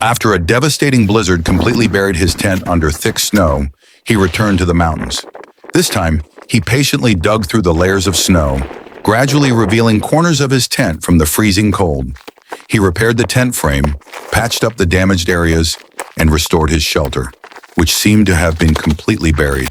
After a devastating blizzard completely buried his tent under thick snow, he returned to the mountains. This time, he patiently dug through the layers of snow, gradually revealing corners of his tent from the freezing cold. He repaired the tent frame, patched up the damaged areas, and restored his shelter, which seemed to have been completely buried.